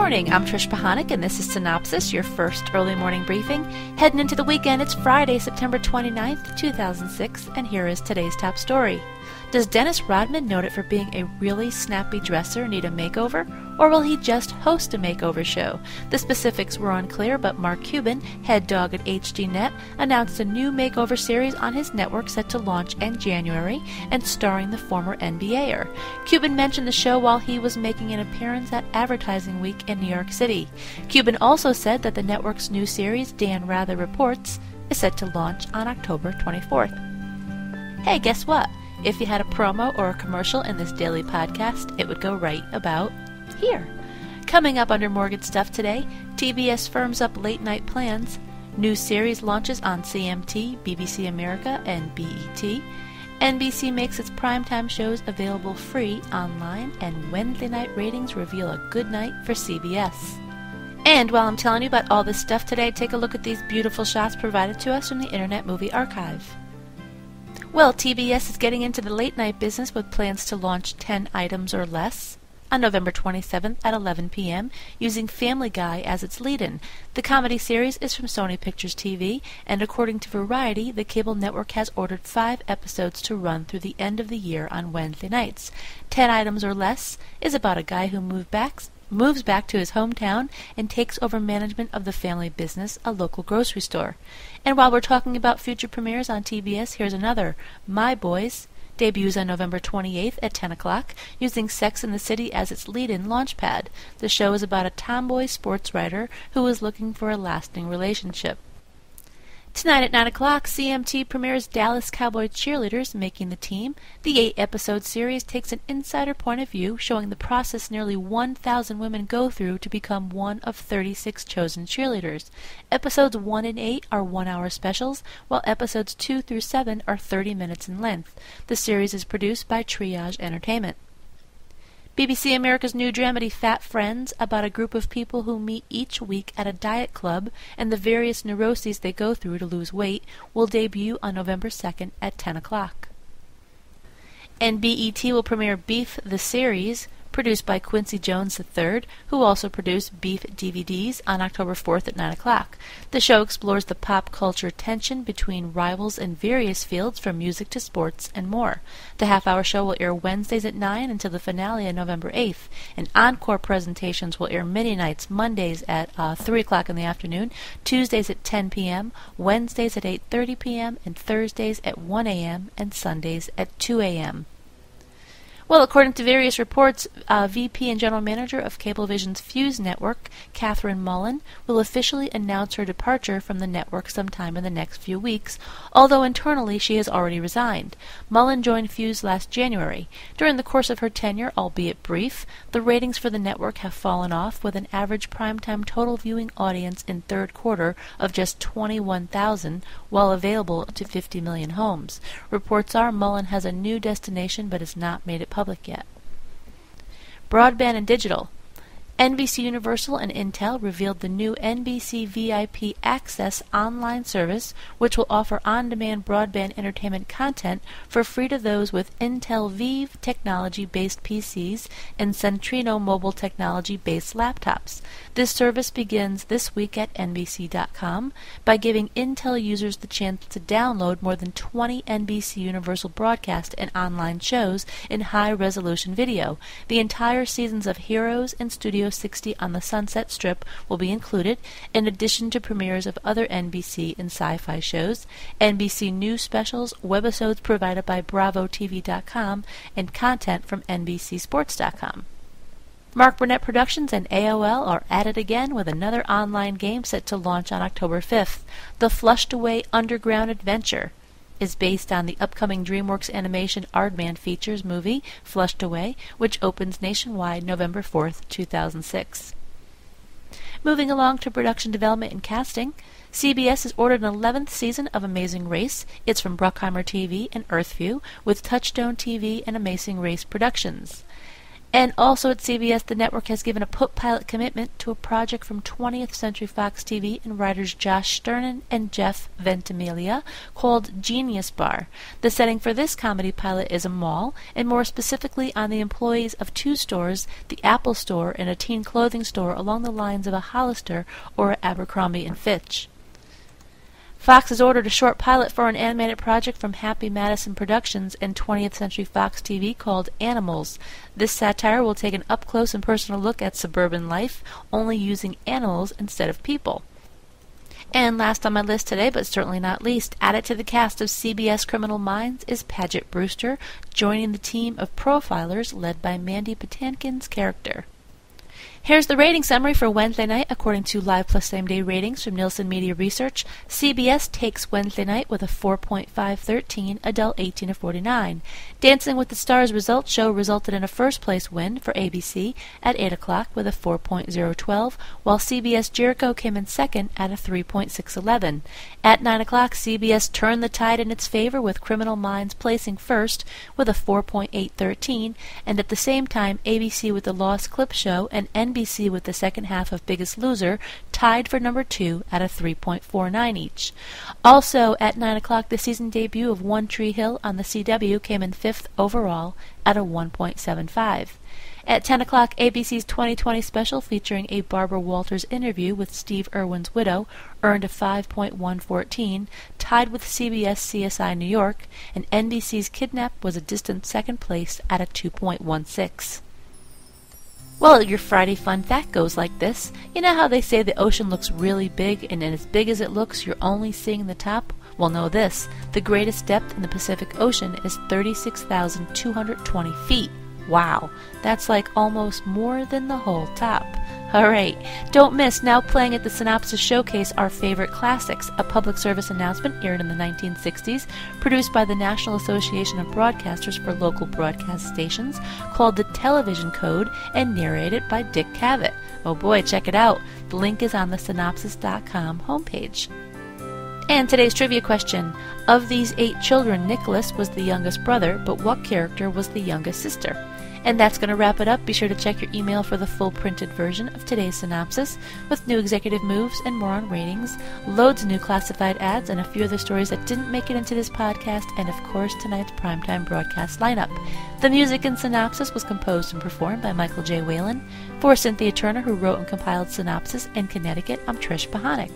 morning, I'm Trish Pahanik, and this is Cynopsis, your first early morning briefing. Heading into the weekend, it's Friday, September 29th, 2006, and here is today's top story. Does Dennis Rodman, noted for being a really snappy dresser, need a makeover? Or will he just host a makeover show? The specifics were unclear, but Mark Cuban, head dog at HDNet, announced a new makeover series on his network set to launch in January and starring the former NBAer. Cuban mentioned the show while he was making an appearance at Advertising Week in New York City. Cuban also said that the network's new series, Dan Rather Reports, is set to launch on October 24th. Hey, guess what? If you had a promo or a commercial in this daily podcast, it would go right about here. Coming up under Morgan Stuff today, TBS firms up late-night plans, new series launches on CMT, BBC America, and BET, NBC makes its primetime shows available free online, and Wednesday night ratings reveal a good night for CBS. And while I'm telling you about all this stuff today, take a look at these beautiful shots provided to us from the Internet Movie Archive. Well, TBS is getting into the late-night business with plans to launch 10 items or less on November 27th at 11 p.m. using Family Guy as its lead-in. The comedy series is from Sony Pictures TV, and according to Variety, the cable network has ordered 5 episodes to run through the end of the year on Wednesday nights. 10 items or less is about a guy who moves back to his hometown and takes over management of the family business, a local grocery store. And while we're talking about future premieres on TBS, here's another. My Boys debuts on November 28th at 10 o'clock, using Sex and the City as its lead-in launchpad. The show is about a tomboy sports writer who is looking for a lasting relationship. Tonight at 9 o'clock, CMT premieres Dallas Cowboy Cheerleaders Making the Team. The 8-episode series takes an insider point of view, showing the process nearly 1,000 women go through to become one of 36 chosen cheerleaders. Episodes 1 and 8 are 1-hour specials, while episodes 2 through 7 are 30 minutes in length. The series is produced by Triage Entertainment. BBC America's new dramedy Fat Friends, about a group of people who meet each week at a diet club and the various neuroses they go through to lose weight, will debut on November 2nd at 10 o'clock. And BET will premiere Beef the Series, produced by Quincy Jones III, who also produced Beef DVDs, on October 4th at 9 o'clock. The show explores the pop culture tension between rivals in various fields, from music to sports and more. The half-hour show will air Wednesdays at 9 until the finale on November 8th, and encore presentations will air many nights, Mondays at 3 o'clock in the afternoon, Tuesdays at 10 p.m., Wednesdays at 8:30 p.m., and Thursdays at 1 a.m., and Sundays at 2 a.m. Well, according to various reports, VP and General Manager of Cablevision's Fuse Network, Catherine Mullen, will officially announce her departure from the network sometime in the next few weeks, although internally she has already resigned. Mullen joined Fuse last January. During the course of her tenure, albeit brief, the ratings for the network have fallen off, with an average primetime total viewing audience in third quarter of just 21,000, while available to 50 million homes. Reports are Mullen has a new destination but has not made it public yet. Broadband and digital. NBC Universal and Intel revealed the new NBC VIP Access online service, which will offer on-demand broadband entertainment content for free to those with Intel Vive technology-based PCs and Centrino mobile technology-based laptops. This service begins this week at NBC.com by giving Intel users the chance to download more than 20 NBC Universal broadcast and online shows in high-resolution video. The entire seasons of Heroes and Studio 60 on the Sunset Strip will be included, in addition to premieres of other NBC and Sci-Fi shows, NBC News specials, webisodes provided by BravoTV.com, and content from NBCSports.com. Mark Burnett Productions and AOL are at it again with another online game set to launch on October 5th. The Flushed Away Underground Adventure is based on the upcoming DreamWorks Animation Aardman Features movie, Flushed Away, which opens nationwide November 4th, 2006. Moving along to production development and casting, CBS has ordered an 11th season of Amazing Race. It's from Bruckheimer TV and Earthview, with Touchstone TV and Amazing Race Productions. And also at CBS, the network has given a pilot commitment to a project from 20th Century Fox TV and writers Josh Sternin and Jeff Ventimiglia called Genius Bar. The setting for this comedy pilot is a mall, and more specifically on the employees of two stores, the Apple Store and a teen clothing store along the lines of a Hollister or a Abercrombie & Fitch. Fox has ordered a short pilot for an animated project from Happy Madison Productions and 20th Century Fox TV called Animals. This satire will take an up-close and personal look at suburban life, only using animals instead of people. And last on my list today, but certainly not least, added to the cast of CBS Criminal Minds is Paget Brewster, joining the team of profilers led by Mandy Patinkin's character. Here's the rating summary for Wednesday night according to Live Plus Same Day ratings from Nielsen Media Research. CBS takes Wednesday night with a 4.513, adult 18 to 49. Dancing with the Stars results show resulted in a first-place win for ABC at 8 o'clock with a 4.012, while CBS Jericho came in second at a 3.611. At 9 o'clock, CBS turned the tide in its favor with Criminal Minds placing first with a 4.813, and at the same time, ABC with the Lost Clip Show and NBC with the second half of Biggest Loser tied for number 2 at a 3.49 each. Also at 9 o'clock, the season debut of One Tree Hill on the CW came in 5th overall at a 1.75. At 10 o'clock, ABC's 2020 special featuring a Barbara Walters interview with Steve Irwin's widow earned a 5.114, tied with CBS CSI New York, and NBC's Kidnap was a distant second place at a 2.16. Well, your Friday fun fact goes like this. You know how they say the ocean looks really big, and as big as it looks, you're only seeing the top? Well, know this. The greatest depth in the Pacific Ocean is 36,220 feet. Wow, that's like almost more than the whole top. Alright, don't miss Now Playing at the Cynopsis Showcase Our Favorite Classics, a public service announcement aired in the 1960s, produced by the National Association of Broadcasters for local broadcast stations, called The Television Code, and narrated by Dick Cavett. Oh boy, check it out. The link is on the Cynopsis.com homepage. And today's trivia question. Of these 8 children, Nicholas was the youngest brother, but what character was the youngest sister? And that's going to wrap it up. Be sure to check your email for the full printed version of today's synopsis, with new executive moves and more on ratings, loads of new classified ads, and a few other stories that didn't make it into this podcast, and of course tonight's primetime broadcast lineup. The music in Synopsis was composed and performed by Michael J. Whalen. For Cynthia Turner, who wrote and compiled Synopsis in Connecticut, I'm Trish Pahanik.